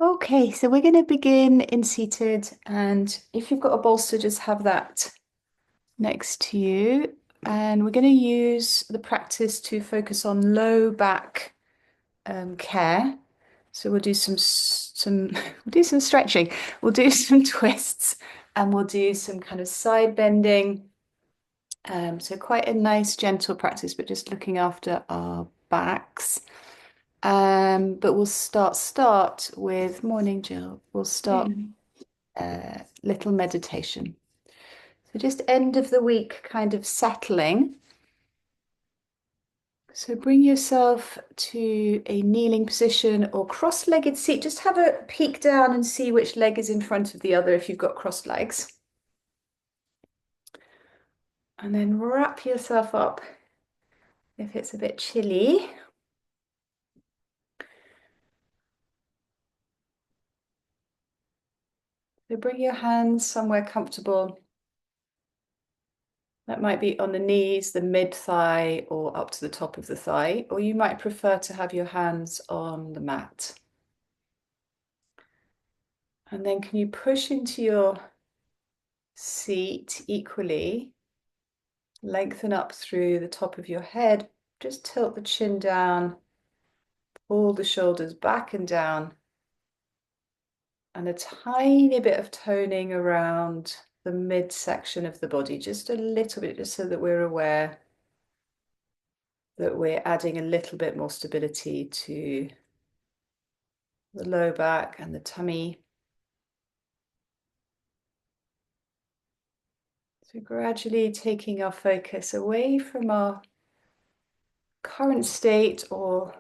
Okay, so we're going to begin in seated, and if you've got a bolster, just have that next to you. And we're going to use the practice to focus on low back care. So we'll do we'll do some stretching, we'll do some twists, and we'll do some kind of side bending. So quite a nice gentle practice, but just looking after our backs. But we'll start with morning, Jill. We'll start little meditation. So just end of the week kind of settling. So bring yourself to a kneeling position or cross-legged seat. Just have a peek down and see which leg is in front of the other if you've got crossed legs. And then wrap yourself up if it's a bit chilly. So bring your hands somewhere comfortable. That might be on the knees, the mid-thigh, or up to the top of the thigh, or you might prefer to have your hands on the mat. And then can you push into your seat equally? Lengthen up through the top of your head. Just tilt the chin down, pull the shoulders back and down, and a tiny bit of toning around the midsection of the body, just a little bit, just so that we're aware that we're adding a little bit more stability to the low back and the tummy. So gradually taking our focus away from our current state or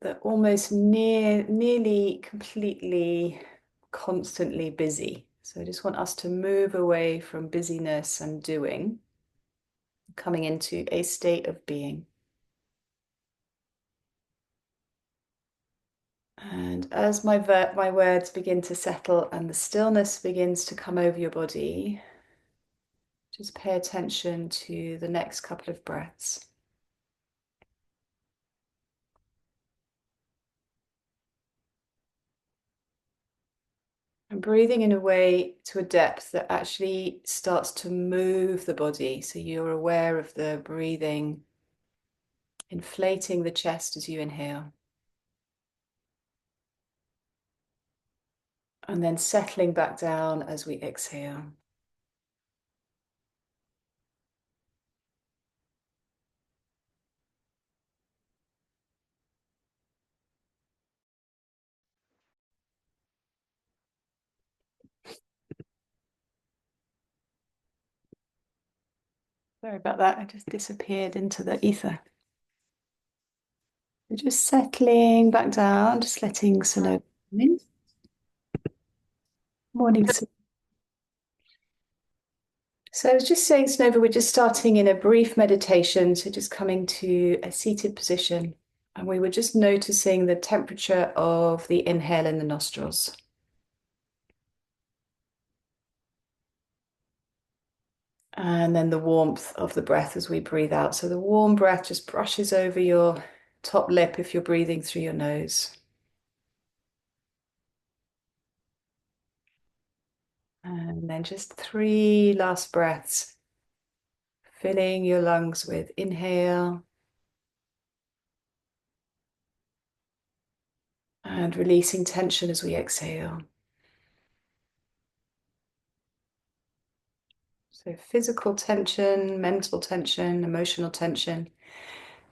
the almost nearly completely constantly busy. So I just want us to move away from busyness and doing, coming into a state of being. And as my words begin to settle and the stillness begins to come over your body, just pay attention to the next couple of breaths. And breathing in a way to a depth that actually starts to move the body. So you're aware of the breathing, inflating the chest as you inhale. And then settling back down as we exhale. Sorry about that, I just disappeared into the ether. We're just settling back down, just letting Sonova in. Morning. So I was just saying, Sonova, we're just starting in a brief meditation, so just coming to a seated position. And we were just noticing the temperature of the inhale in the nostrils. And then the warmth of the breath as we breathe out. So the warm breath just brushes over your top lip if you're breathing through your nose. And then just 3 last breaths, filling your lungs with inhale and releasing tension as we exhale. So physical tension, mental tension, emotional tension,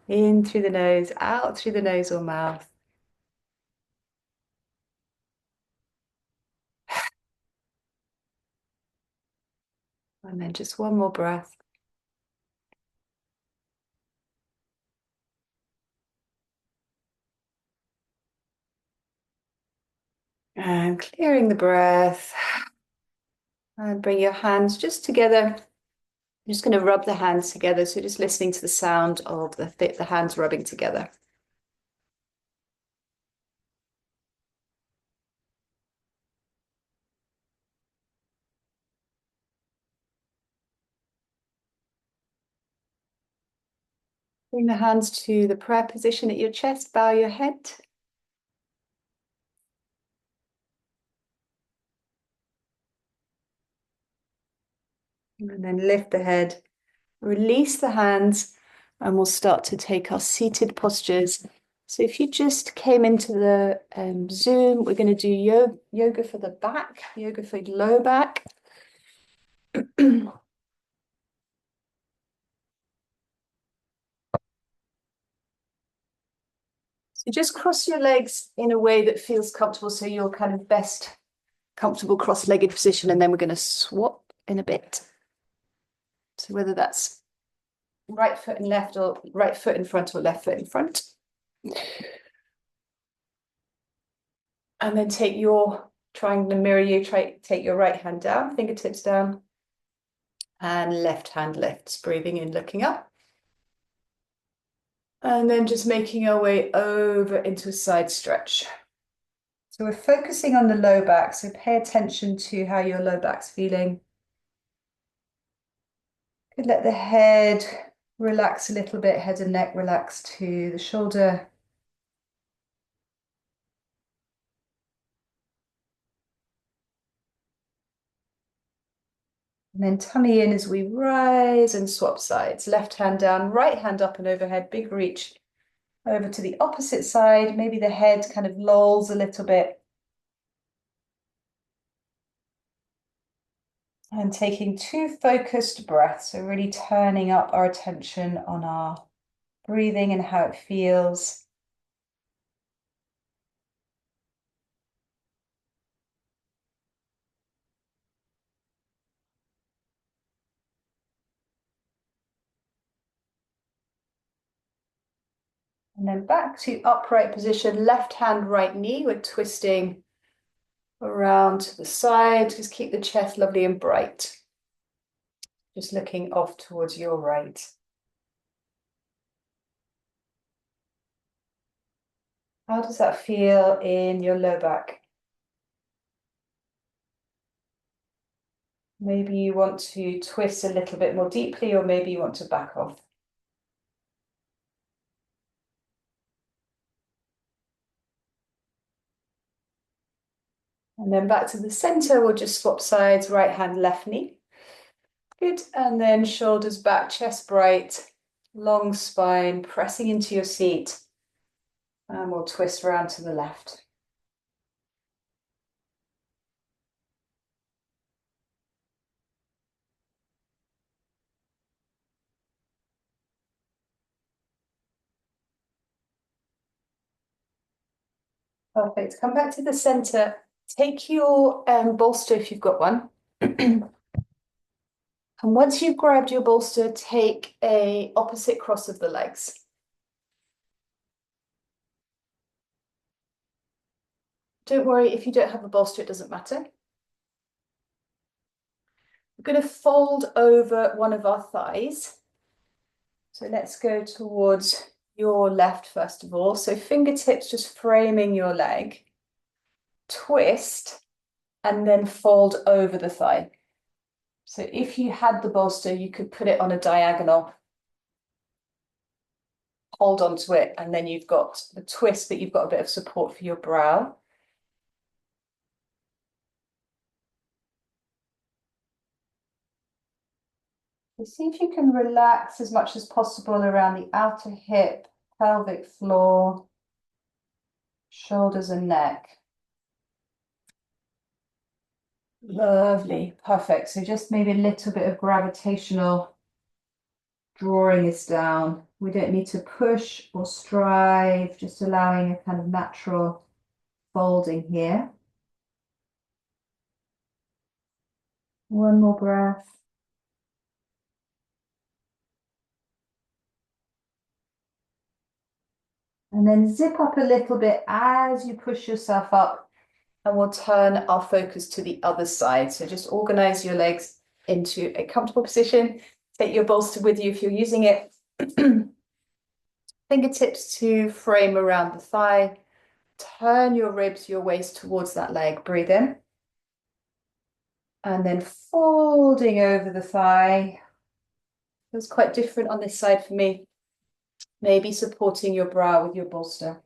in through the nose, out through the nose or mouth. And then just one more breath. And clearing the breath. And bring your hands just together. I'm just going to rub the hands together. So just listening to the sound of the hands rubbing together. Bring the hands to the prayer position at your chest. Bow your head. And then lift the head, release the hands, and we'll start to take our seated postures. So if you just came into the Zoom, we're going to do yoga for the back, yoga for low back. So just cross your legs in a way that feels comfortable, so you're kind of best comfortable cross-legged position, and then we're going to swap in a bit. So whether that's right foot and left, or right foot in front, or left foot in front. And then take your, trying to mirror you, take your right hand down, fingertips down, and left hand lifts, breathing in, looking up. And then just making our way over into a side stretch. So we're focusing on the low back, so pay attention to how your low back's feeling. Could let the head relax a little bit, head and neck relax to the shoulder. And then tummy in as we rise and swap sides. Left hand down, right hand up and overhead, big reach over to the opposite side. Maybe the head kind of lolls a little bit. And taking 2 focused breaths, so really turning up our attention on our breathing and how it feels. And then back to upright position, left hand, right knee. We're twisting around to the side. Just keep the chest lovely and bright. Just looking off towards your right. How does that feel in your low back? Maybe you want to twist a little bit more deeply, or maybe you want to back off. And then back to the center, we'll just swap sides, right hand, left knee. Good, and then shoulders back, chest bright, long spine, pressing into your seat. And we'll twist around to the left. Perfect, come back to the center. Take your bolster if you've got one. And once you've grabbed your bolster, take a opposite cross of the legs. Don't worry, if you don't have a bolster, it doesn't matter. We're going to fold over one of our thighs. So let's go towards your left first of all. So fingertips just framing your leg. Twist and then fold over the thigh. So if you had the bolster, you could put it on a diagonal, hold on to it, and then you've got the twist, but you've got a bit of support for your brow. So see if you can relax as much as possible around the outer hip, pelvic floor, shoulders and neck. Lovely, perfect. So just maybe a little bit of gravitational drawing this down. We don't need to push or strive, just allowing a kind of natural folding here. One more breath. And then zip up a little bit as you push yourself up, and we'll turn our focus to the other side. So just organize your legs into a comfortable position. Take your bolster with you if you're using it. Fingertips to frame around the thigh. Turn your ribs, your waist towards that leg. Breathe in. And then folding over the thigh. Feels quite different on this side for me. Maybe supporting your brow with your bolster.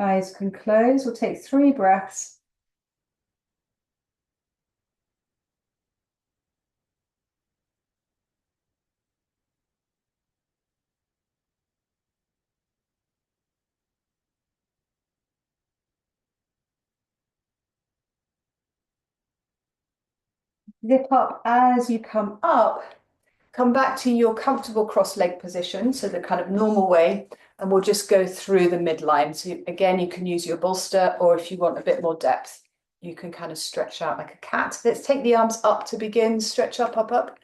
Eyes can close. We'll take 3 breaths. Zip up as you come up. Come back to your comfortable cross-leg position, so the kind of normal way, and we'll just go through the midline. So again, you can use your bolster, or if you want a bit more depth, you can kind of stretch out like a cat. Let's take the arms up to begin. Stretch up, up, up.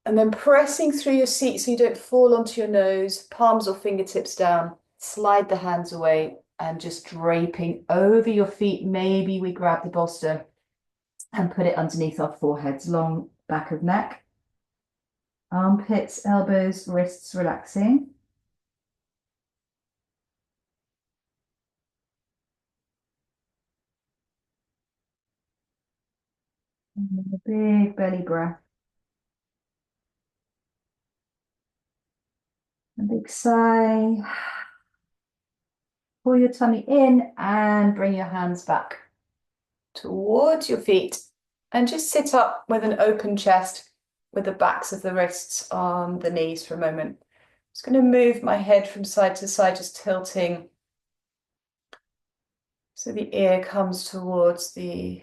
And then pressing through your seat so you don't fall onto your nose, palms or fingertips down. Slide the hands away and just draping over your feet. Maybe we grab the bolster and put it underneath our foreheads, long back of neck. Armpits, elbows, wrists relaxing. And a big belly breath. A big sigh. Pull your tummy in and bring your hands back towards your feet. And just sit up with an open chest with the backs of the wrists on the knees for a moment. Just going to move my head from side to side, just tilting so the ear comes towards the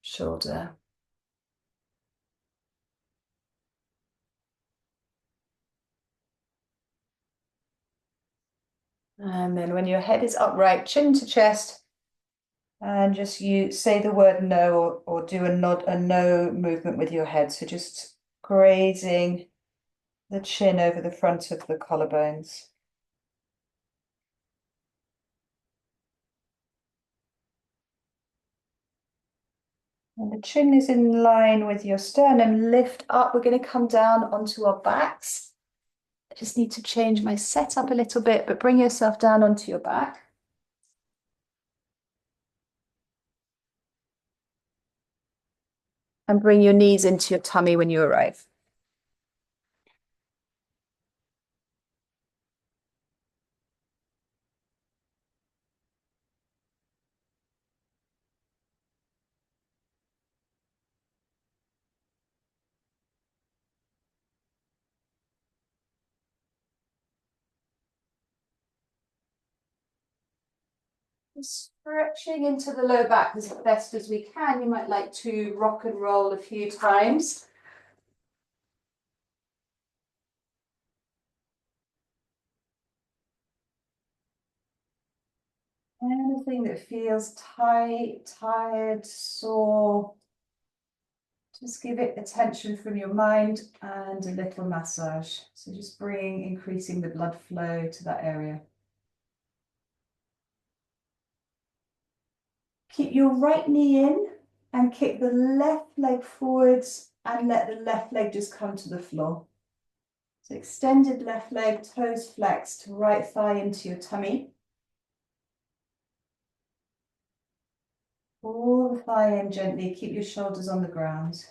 shoulder. And then when your head is upright, chin to chest, and just you say the word no, or do a nod, a no movement with your head. So just grazing the chin over the front of the collarbones. And the chin is in line with your sternum. Lift up. We're going to come down onto our backs. I just need to change my setup a little bit, but bring yourself down onto your back. And bring your knees into your tummy when you arrive. Stretching into the low back as best as we can. You might like to rock and roll a few times. Anything that feels tight, tired, sore, just give it attention from your mind and a little massage. So just increasing the blood flow to that area. Keep your right knee in and kick the left leg forwards and let the left leg just come to the floor. So extended left leg, toes flexed, right thigh into your tummy. Pull the thigh in gently, keep your shoulders on the ground.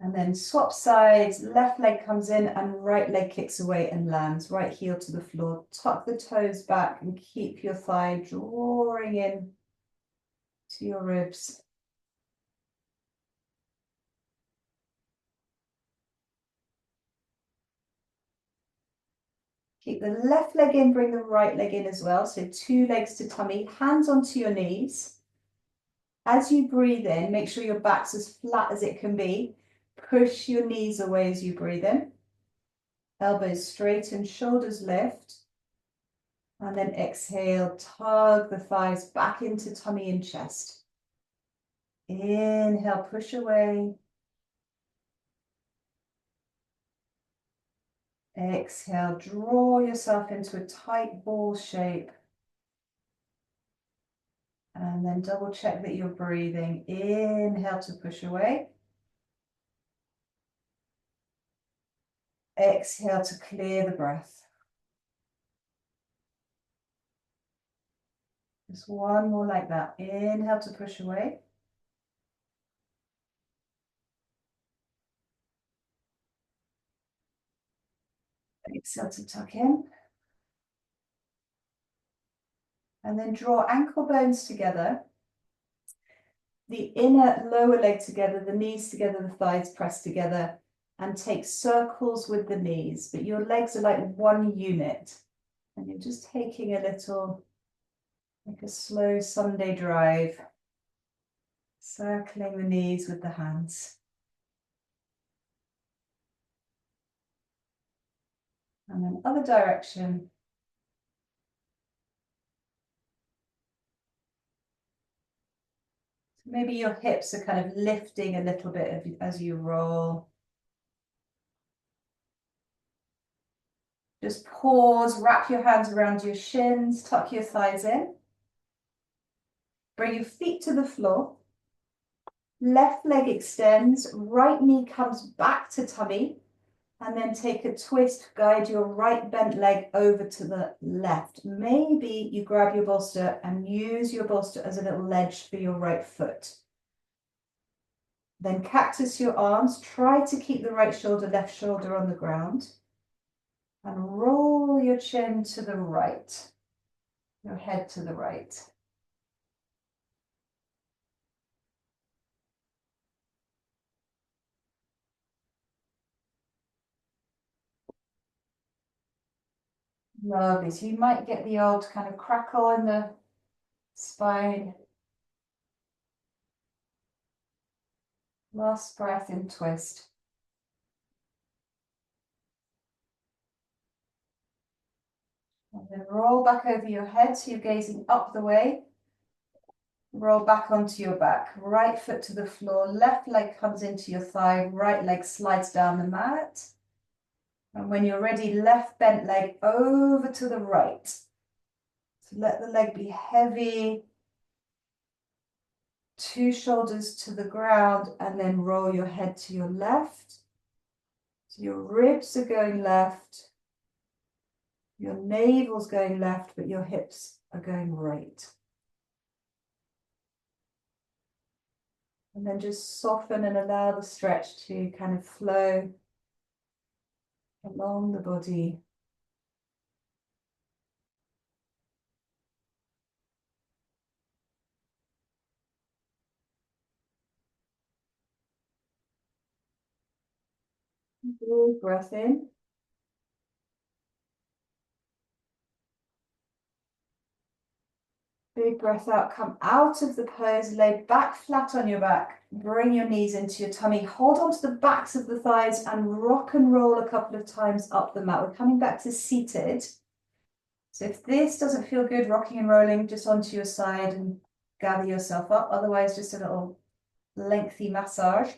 And then swap sides, left leg comes in and right leg kicks away and lands, right heel to the floor. Tuck the toes back and keep your thigh drawing in to your ribs. Keep the left leg in, bring the right leg in as well. So 2 legs to tummy, hands onto your knees. As you breathe in, make sure your back's as flat as it can be. Push your knees away as you breathe in. Elbows straighten, shoulders lift. And then exhale, tug the thighs back into tummy and chest. Inhale, push away. Exhale, draw yourself into a tight ball shape. And then double check that you're breathing. Inhale to push away. Exhale to clear the breath. Just one more like that. Inhale to push away. Exhale to tuck in. And then draw ankle bones together. The inner lower leg together, the knees together, the thighs pressed together. And take circles with the knees. But your legs are like one unit. And you're just taking a little, like a slow Sunday drive, circling the knees with the hands. And then other direction. Maybe your hips are kind of lifting a little bit as you roll. Just pause, wrap your hands around your shins, tuck your thighs in. Bring your feet to the floor. Left leg extends, right knee comes back to tummy, and then take a twist, guide your right bent leg over to the left. Maybe you grab your bolster and use your bolster as a little ledge for your right foot. Then cactus your arms, try to keep the right shoulder, left shoulder on the ground. And roll your chin to the right, your head to the right. Lovely. So you might get the old kind of crackle in the spine. Last breath in twist. And then roll back over your head so you're gazing up the way. Roll back onto your back. Right foot to the floor, left leg comes into your thigh, right leg slides down the mat. And when you're ready, left bent leg over to the right. So let the leg be heavy. Two shoulders to the ground, and then roll your head to your left. So your ribs are going left. Your navel's going left, but your hips are going right. And then just soften and allow the stretch to kind of flow along the body. Big breath in. Big breath out. Come out of the pose. Lay back flat on your back. Bring your knees into your tummy. Hold on to the backs of the thighs and rock and roll a couple of times up the mat. We're coming back to seated. So if this doesn't feel good, rocking and rolling just onto your side and gather yourself up. Otherwise, just a little lengthy massage.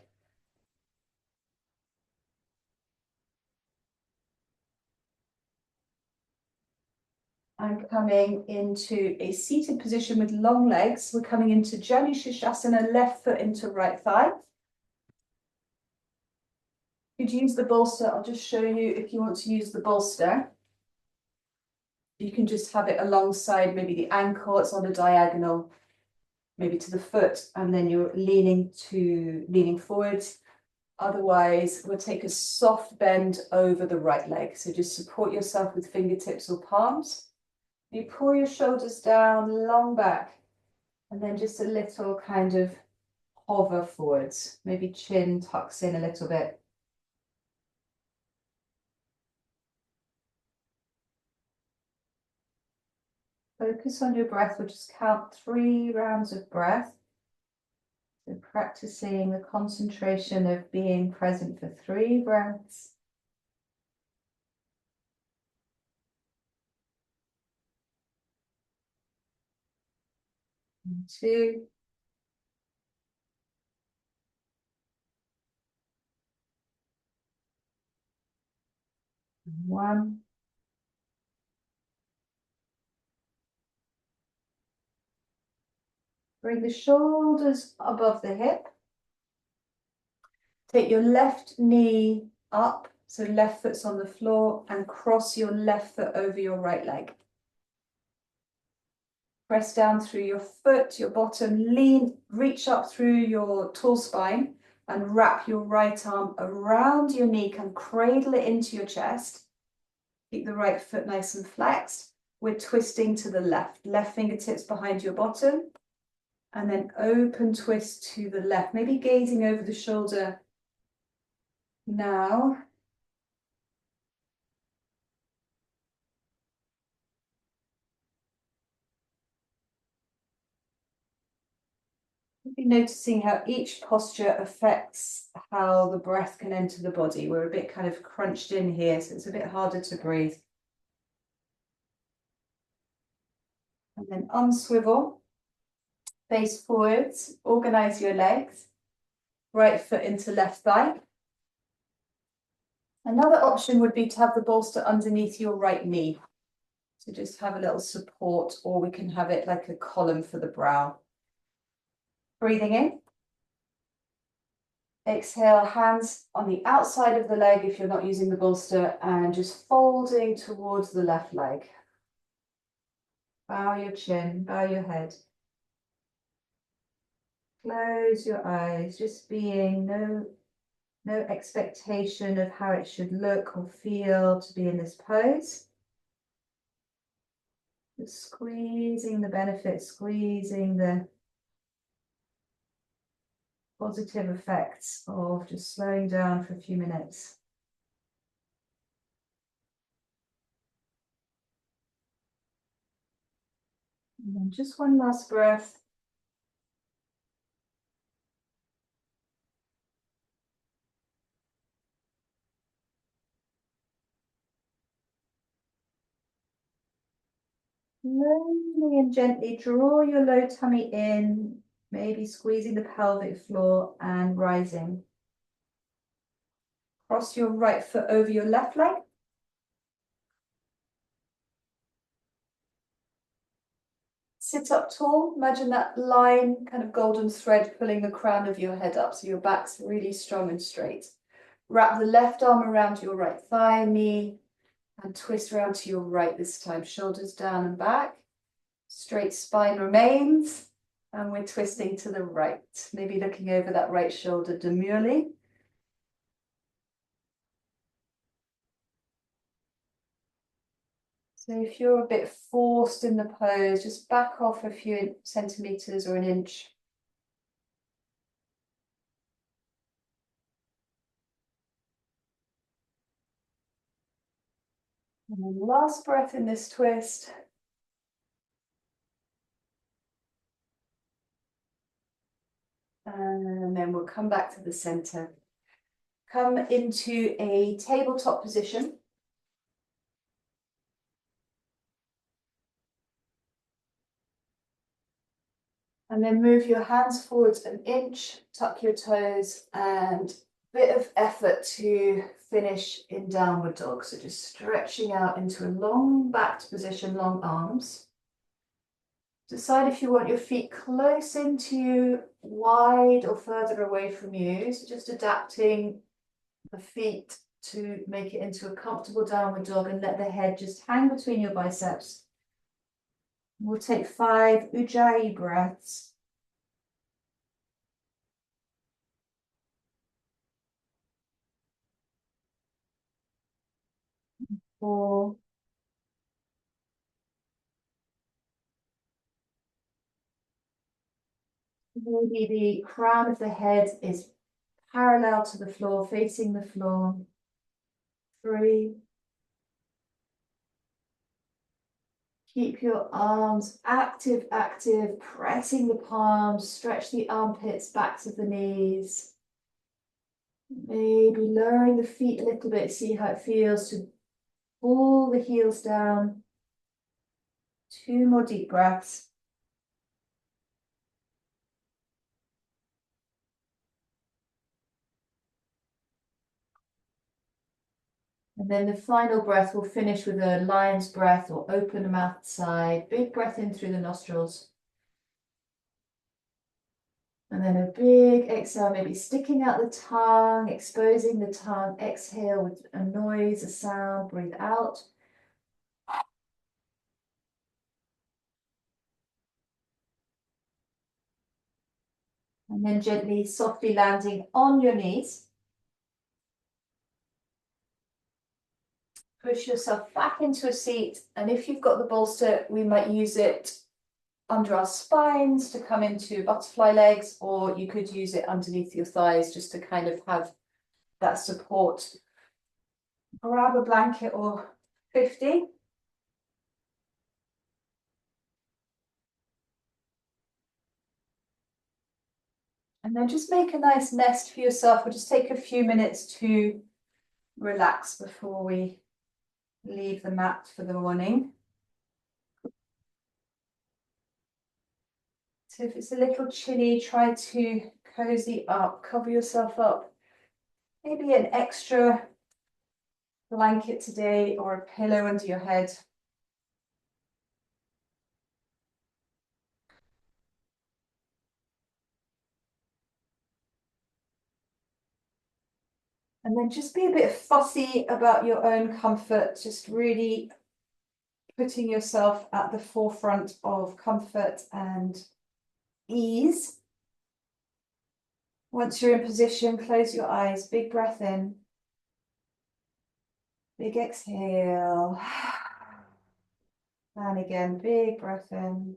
And coming into a seated position with long legs. We're coming into Janu Shirshasana, left foot into right thigh. You'd use the bolster. I'll just show you if you want to use the bolster. You can just have it alongside maybe the ankle, it's on a diagonal, maybe to the foot, and then you're leaning forwards. Otherwise, we'll take a soft bend over the right leg. So just support yourself with fingertips or palms. You pull your shoulders down, long back, and then just a little kind of hover forwards. Maybe chin tucks in a little bit. Focus on your breath. We'll just count 3 rounds of breath. So practicing the concentration of being present for 3 breaths. 2. 1. Bring the shoulders above the hip. Take your left knee up, so left foot's on the floor, and cross your left foot over your right leg. Press down through your foot, your bottom, lean, reach up through your tall spine and wrap your right arm around your knee, and cradle it into your chest. Keep the right foot nice and flexed. We're twisting to the left. Left fingertips behind your bottom, and then open twist to the left. Maybe gazing over the shoulder now. Be noticing how each posture affects how the breath can enter the body. We're a bit kind of crunched in here, so it's a bit harder to breathe. And then unswivel, face forwards, organize your legs, right foot into left thigh. Another option would be to have the bolster underneath your right knee. So just have a little support, or we can have it like a column for the brow. Breathing in. Exhale, hands on the outside of the leg if you're not using the bolster, and just folding towards the left leg. Bow your chin, bow your head. Close your eyes, just being no expectation of how it should look or feel to be in this pose. Just squeezing the benefits, squeezing the positive effects of just slowing down for a few minutes. And then just one last breath. Slowly and gently draw your low tummy in, maybe squeezing the pelvic floor and rising. Cross your right foot over your left leg. Sit up tall. Imagine that line, kind of golden thread pulling the crown of your head up so your back's really strong and straight. Wrap the left arm around your right thigh, knee, and twist around to your right this time. Shoulders down and back. Straight spine remains. And we're twisting to the right. Maybe looking over that right shoulder demurely. So if you're a bit forced in the pose, just back off a few centimeters or an inch. And then last breath in this twist. And then we'll come back to the center. Come into a tabletop position. And then move your hands forwards an inch, tuck your toes, and a bit of effort to finish in downward dog. So just stretching out into a long backed position, long arms. Decide if you want your feet close into you, wide or further away from you. So just adapting the feet to make it into a comfortable downward dog, and let the head just hang between your biceps. We'll take 5 Ujjayi breaths. 4. Maybe the crown of the head is parallel to the floor, facing the floor. 3. Keep your arms active, pressing the palms, stretch the armpits, backs of the knees. Maybe lowering the feet a little bit, see how it feels to pull the heels down. 2 more deep breaths. And then the final breath, we'll finish with a lion's breath or open mouth side. Big breath in through the nostrils. And then a big exhale, maybe sticking out the tongue, exposing the tongue. Exhale with a noise, a sound, breathe out. And then gently, softly landing on your knees. Push yourself back into a seat. And if you've got the bolster, we might use it under our spines to come into butterfly legs, or you could use it underneath your thighs just to kind of have that support. Grab a blanket or 50. And then just make a nice nest for yourself. We'll just take a few minutes to relax before we leave the mat for the morning. So if it's a little chilly, try to cozy up, cover yourself up. Maybe an extra blanket today or a pillow under your head. And then just be a bit fussy about your own comfort, just really putting yourself at the forefront of comfort and ease. Once you're in position, close your eyes, big breath in, big exhale. And again, big breath in.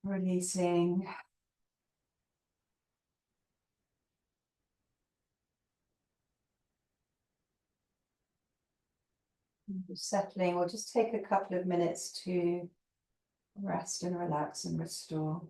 Releasing. Settling. We'll just take a couple of minutes to rest and relax and restore.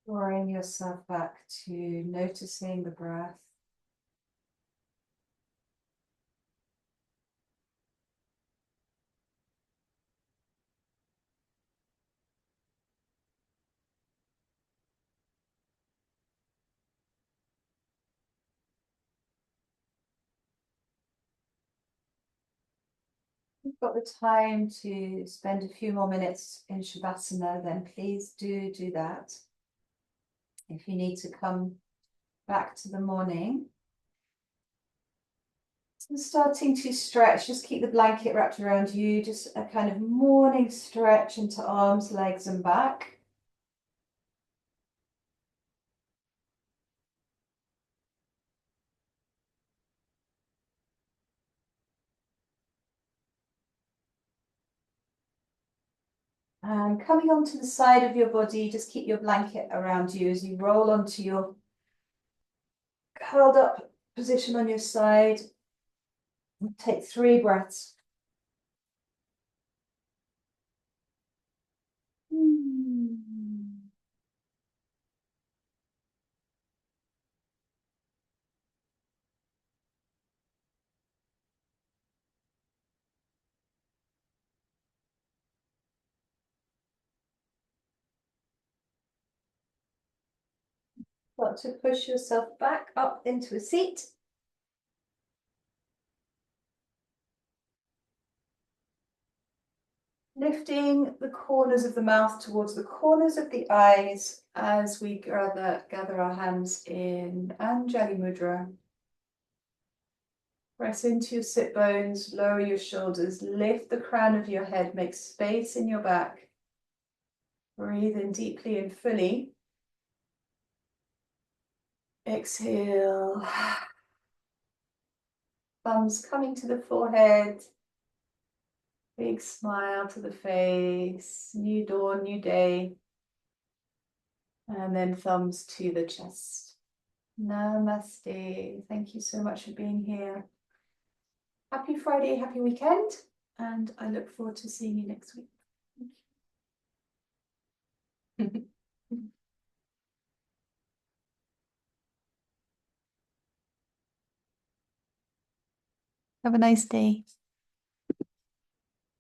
Drawing yourself back to noticing the breath. You've got the time to spend a few more minutes in Shavasana, then please do that. If you need to come back to the morning. So starting to stretch, just keep the blanket wrapped around you, just a kind of morning stretch into arms, legs and back. And coming onto the side of your body, just keep your blanket around you as you roll onto your curled up position on your side. Take 3 breaths. Start to push yourself back up into a seat. Lifting the corners of the mouth towards the corners of the eyes as we gather our hands in Anjali Mudra. Press into your sit bones, lower your shoulders, lift the crown of your head, make space in your back. Breathe in deeply and fully. Exhale. Thumbs coming to the forehead. Big smile to the face. New dawn, new day. And then thumbs to the chest. Namaste. Thank you so much for being here. Happy Friday, happy weekend, and I look forward to seeing you next week. Have a nice day.